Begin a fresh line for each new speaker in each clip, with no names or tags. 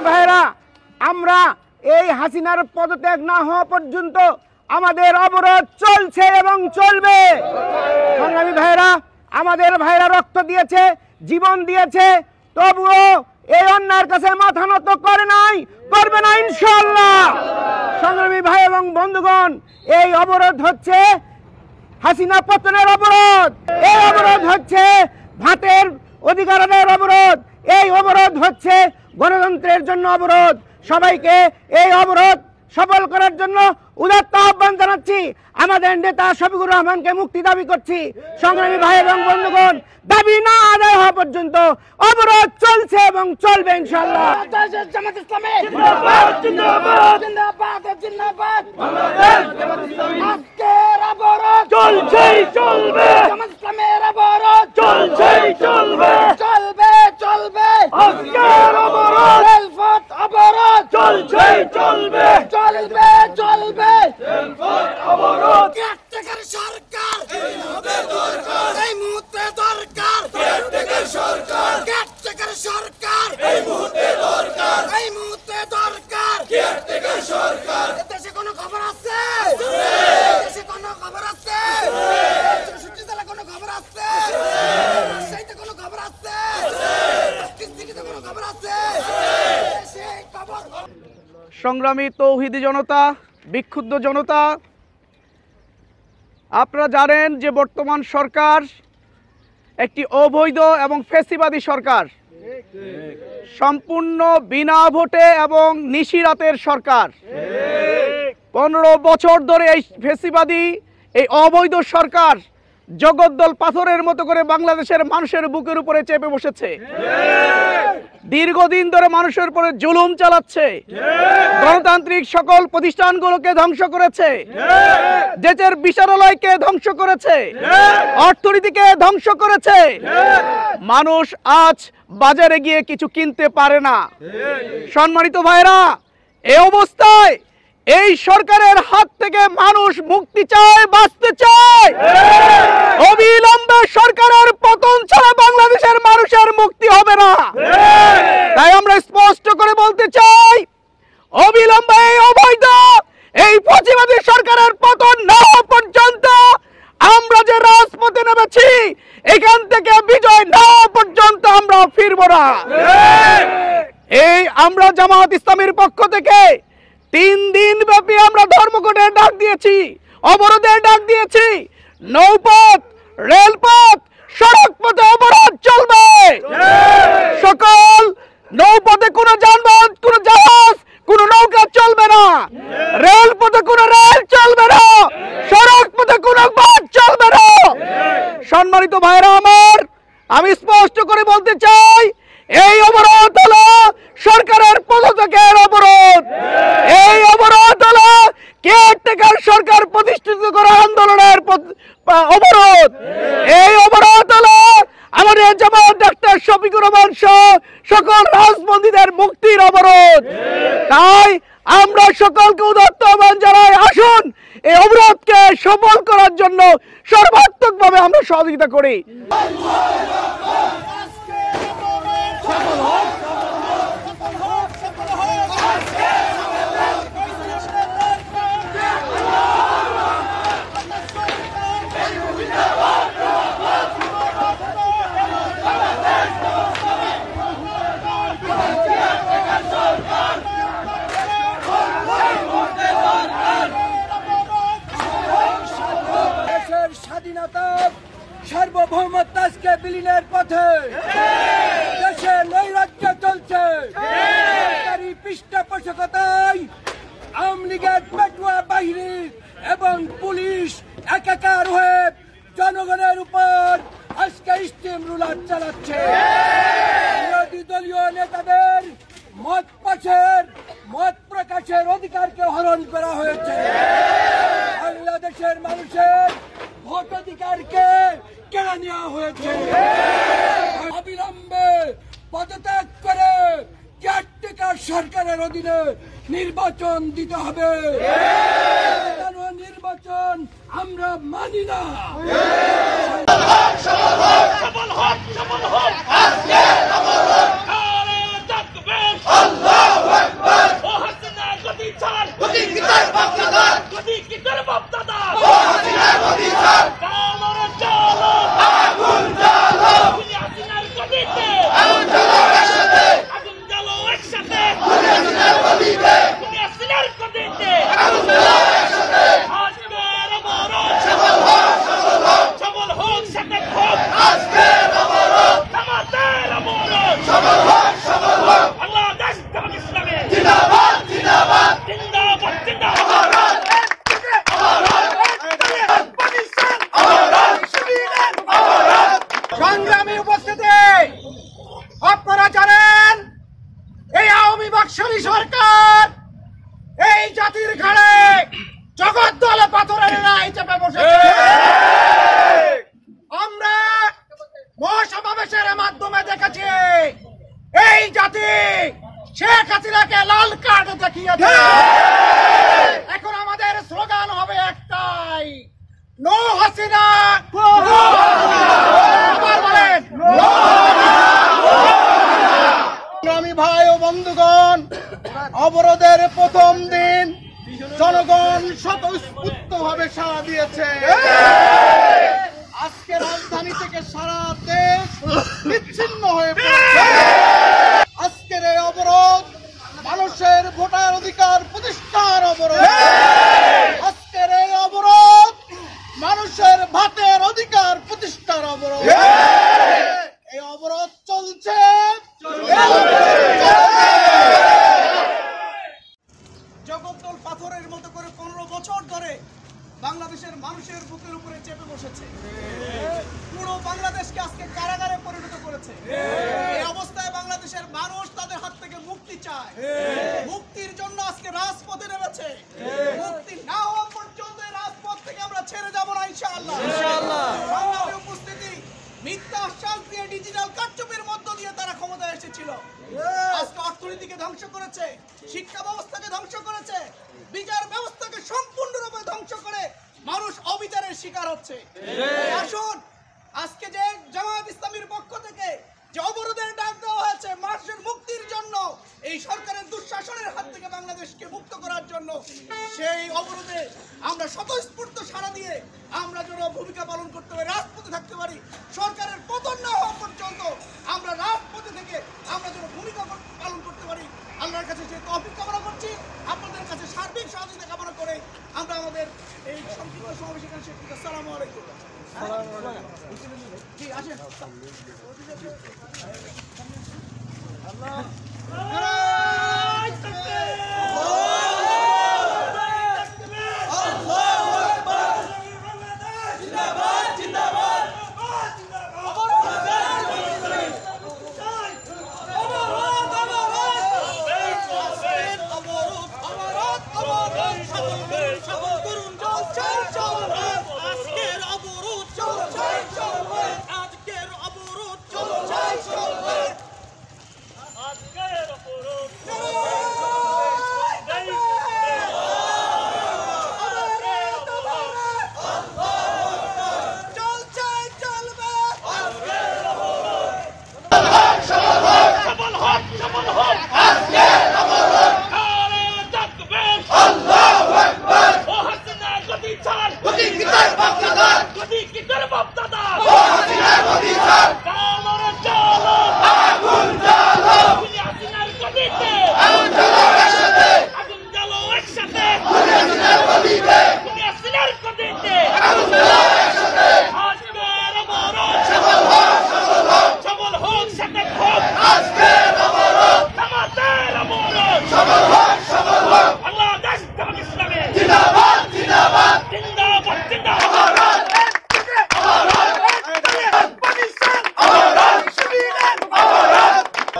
ভাইরা, আমরা এই হাসিনার পদত্যাগ না হওয়া পর্যন্ত আমাদের অবরোধ চলছে এবং চলবে। সংগ্রামী ভাইরা, আমাদের ভাইরা রক্ত দিয়েছে, জীবন দিয়েছে, তবুও এই অন্যায়ের কাছে মাথা নত করে নাই, করবে না ইনশাআল্লাহ। সংগ্রামী ভাই এবং বন্ধুগণ, এই অবরোধ হচ্ছে হাসিনা পতনের অবরোধ, এই অবরোধ হচ্ছে ভাতের অধিকার আদায়ের অবরোধ, এই অবরোধ হচ্ছে গণতন্ত্রের জন্য অবরোধ। সবাইকে এই অবরোধ সফল করার জন্য উদাত্ত আহ্বান জানাচ্ছি। আমাদের নেতা শফিকুর রহমানকে মুক্তি দাবি করছি। সংগ্রামী ভাই এবং বন্ধুগণ, দাবি না আদায় হওয়া পর্যন্ত অবরোধ চলছে এবং চলবে ইনশাআল্লাহ।
জামাত ইসলামী জিন্দাবাদ জিন্দাবাদ জিন্দাবাদ জিন্দাবাদ। আজকের অবরোধ চলছেই চলবে, জামাত ইসলামের অবরোধ চলছেই চলবে, চলবে চলবে। আজকের অবরোধ রেলপথ অবরোধ চলছেই চলবে, চলবে চলবে। রেলপথ অবরোধ কেয়ারটেকার সরকার এই মুহূর্তে দরকার, এই মুহূর্তে দরকার কেয়ারটেকার সরকার, কেয়ারটেকার সরকার এই মুহূর্তে দরকার, এই মুহূর্তে দরকার কেয়ারটেকার সরকার। দেশে কোনো খবর আছে? দেশে কোনো খবর আছে? চৌষট্টি জেলা কোনো খবর আছে? রাজশাহীতে কোনো খবর আছে? কিস্তিতে কোনো খবর আছে? দেশে খবর।
সংগ্রামী তৌহিদি জনতা, বিক্ষুব্ধ জনতা, আপনারা জানেন যে বর্তমান সরকার একটি অবৈধ এবং ফ্যাসিবাদী সরকার, সম্পূর্ণ বিনা ভোটে এবং নিশিরাতের সরকার। 15 বছর ধরে এই ফ্যাসিবাদী, এই অবৈধ সরকার জগদ্দল পাথরের মতো করে বাংলাদেশের মানুষের বুকের উপরে চেপে বসেছে। দীর্ঘদিন ধরে মানুষের উপরে জুলুম চালাচ্ছে, গণতান্ত্রিক সকল প্রতিষ্ঠানগুলোকে ধ্বংস করেছে, দেশের বিচারালয়কে ধ্বংস করেছে, অর্থনীতিকে ধ্বংস করেছে। মানুষ আজ বাজারে গিয়ে কিছু কিনতে পারে না। সম্মানিত ভাইরা, এই অবস্থায় এই সরকারের হাত থেকে মানুষ মুক্তি চায়, বাঁচতে চায়। অবিলম্বে সরকারের পতন ছাড়া বাংলাদেশের মানুষের মুক্তি হবে না। তাই আমরা স্পষ্ট করে বলতে চাই, অবিলম্বে এই অবৈধ, এই ফ্যাসিবাদী সরকারের পতন না হওয়া পর্যন্ত আমরা যে রাজপথে নেমেছি, এখান থেকে বিজয় না হওয়া পর্যন্ত আমরা ফিরব না। এই আমরা জামাত ইসলামীর পক্ষ থেকে 3 দিন ব্যাপী আমরা ধর্মঘটের ডাক দিয়েছি, অবরোধের ডাক দিয়েছি। নৌপথ, রেলপথ, সড়ক পথে অবরোধ চলবে। সকল নৌপথে কোনো যানবাহন, কোনো জাহাজ, কোনো নৌকা চলবে না। রেলপথে কোনো রেল চলবে না, সড়ক পথে কোনো বাস চলবে না। সম্মানিত ভাইরা আমার, আমি স্পষ্ট করে বলতে চাই, এই অবরোধ হলো সরকারের পদত্যাগের অবরোধ। এই অবরোধ হলো কেয়ারটেকার সরকার প্রতিষ্ঠিত করা আন্দোলনের অবরোধ। এই অবরোধ হলো আমাদের জামাত ডাক্তার শফিকুর রহমান সহ সকল রাজবন্দীদের মুক্তির অবরোধ। তাই আমরা সকলকে উদাত্ত আহ্বান জানাই, আসুন এই অবরোধকে সফল করার জন্য সর্বাত্মকভাবে আমরা সহযোগিতা করি।
স্বাধীনতা, সার্বভৌমত্ব আজকে বিলীনের পথে। দেশে নৈরাজ্য চলছে, পৃষ্ঠপোষকতায় আওয়ামী লীগের পেটুয়া বাহিনী এবং পুলিশ একাকার হয়ে জনগণের উপর আজকে স্টিম রুলার চালাচ্ছে। বিরোধী দলীয় নেতাদের মত প্রকাশের অধিকারকে হরণ করা হয়েছে। বাংলাদেশের মানুষের ভোট অধিকারকে কেড়ে নেওয়া হয়েছে। অবিলম্বে পদত্যাগ করে কেয়ারটেকার সরকারের অধীনে নির্বাচন দিতে হবে। নির্বাচন আমরা মানি না। আল্লাহু
বাকশালী সরকার এই জাতির ঘাড়ে জগদ্দলে পাথরের ন্যায় চেপে বসেছে। আমরা মহাসমাবেশের মাধ্যমে দেখেছি এই জাতি শেখ হাসিনাকে লাল কার্ড দেখিয়েছে। এখন আমাদের স্লোগান হবে একটাই, নো হাসিনা। আবার বলেন,
সংগ্রামী ভাই ও বন্ধুগণ, অবরোধের প্রথম দিন জনগণ স্বতঃস্ফূর্তভাবে সাড়া দিয়েছে। আজকে রাজধানী থেকে সারা দেশ বিচ্ছিন্ন হয়ে পড়েছে। আজকের এই অবরোধ মানুষের ভোটার অধিকার প্রতিষ্ঠার অবরোধ। আজকের এই অবরোধ মানুষের ভাতের অধিকার প্রতিষ্ঠার অবরোধ। এই অবরোধ চলছে। জগদ্দল পাথরের মতো করে 15 বছর ধরে বাংলাদেশের মানুষের বুকের উপরে চেপে বসেছে। পুরো বাংলাদেশকে আজকে কারাগারে পরিণত করেছে। এই অবস্থায় বাংলাদেশের মানুষ তাদের হাত থেকে মুক্তি চায়। মুক্তির জন্য আজকে রাজপথে নেমেছে। মুক্তি না হওয়া পর্যন্ত এই রাজপথ থেকে আমরা ছেড়ে যাব না, ইনশাআল্লাহ। সংগ্রামী উপস্থিতি, মিথ্যা আশ্বাস দিয়ে ডিজিটাল কারচুপির মধ্য দিয়ে তারা ক্ষমতায় এসেছিল। আজকে অর্থনীতিকে ধ্বংস করেছে, শিক্ষা ব্যবস্থাকে ধ্বংস করেছে, বিচার ব্যবস্থাকে সম্পূর্ণরূপে ধ্বংস করে মানুষ অবিচারের শিকার হচ্ছে। আসুন, আজকে যে জামায়াত ইসলামীর পক্ষ থেকে যে অবরোধের ডাক দেওয়া হয়েছে মানুষের মুক্তির জন্য, এই সরকারের দুঃশাসনের হাত থেকে বাংলাদেশকে মুক্ত করার জন্য, সেই অবরোধে আমরা স্বতঃস্ফূর্ত সাড়া দিয়ে আমরা যেন ভূমিকা পালন করতে পারি, রাজপথে থাকতে পারি। সরকারের পতন না হওয়া পর্যন্ত আমরা রাজপথে থেকে আমরা যেন ভূমিকা পালন করতে পারি। আল্লাহর কাছে যে তৌফিক কামনা করছি, আপনাদের কাছে সার্বিক সহযোগিতা কামনা করে আমরা আমাদের এই সংক্ষিপ্ত সমাবেশ এখানে শেষ করছি। আসসালামু আলাইকুম। জি আসেন।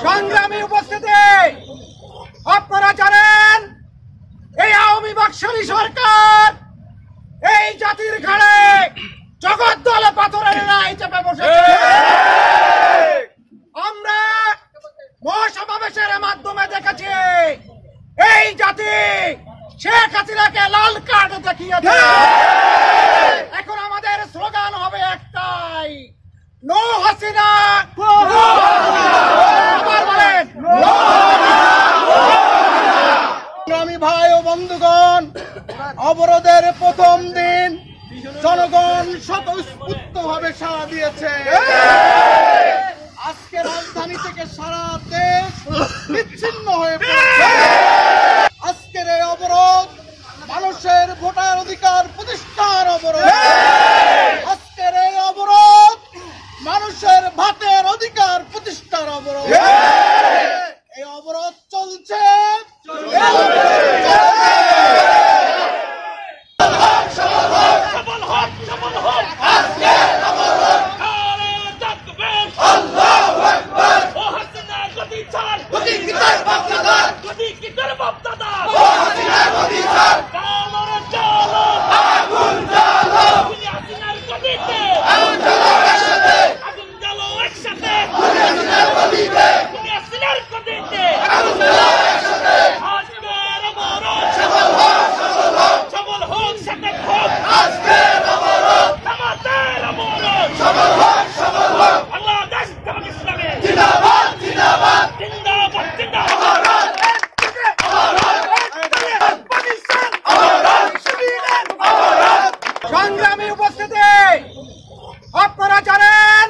সংগ্রামী উপস্থিতি, আপনারা জানেন এই আওয়ামী বাকশালী সরকার এই জাতির ঘাড়ে জগদ্দলে পাথরের ন্যায় চেপে বসেছে। আমরা মহাসমাবেশের মাধ্যমে দেখেছি এই জাতি শেখ হাসিনাকে লাল কার্ড দেখিয়েছে। এখন আমাদের স্লোগান হবে একটাই, নো হাসিনা। আবার বলেন,
সংগ্রামী ভাই ও বন্ধুগণ, অবরোধের প্রথম দিন জনগণ স্বতঃস্ফূর্তভাবে সাড়া দিয়েছে। আজকে রাজধানী থেকে সারা দেশ বিচ্ছিন্ন হয়ে পড়েছে। আজকের এই অবরোধ মানুষের ভোটার অধিকার প্রতিষ্ঠার অবরোধ। আজকের এই অবরোধ মানুষের ভাতের অধিকার প্রতিষ্ঠার অবরোধ। এই অবরোধ চলছে।
সংগ্রামী উপস্থিতি, আপনারা জানেন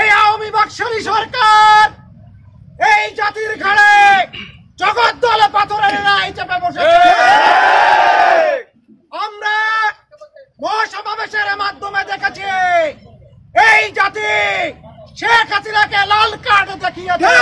এই আওয়ামী বাকশালী সরকার এই জাতির ঘাড়ে জগদ্দল পাথরের ন্যায় চেপে বসেছে। আমরা মহাসমাবেশের মাধ্যমে দেখেছি এই জাতি শেখ হাসিনাকে লাল কার্ড দেখিয়েছে।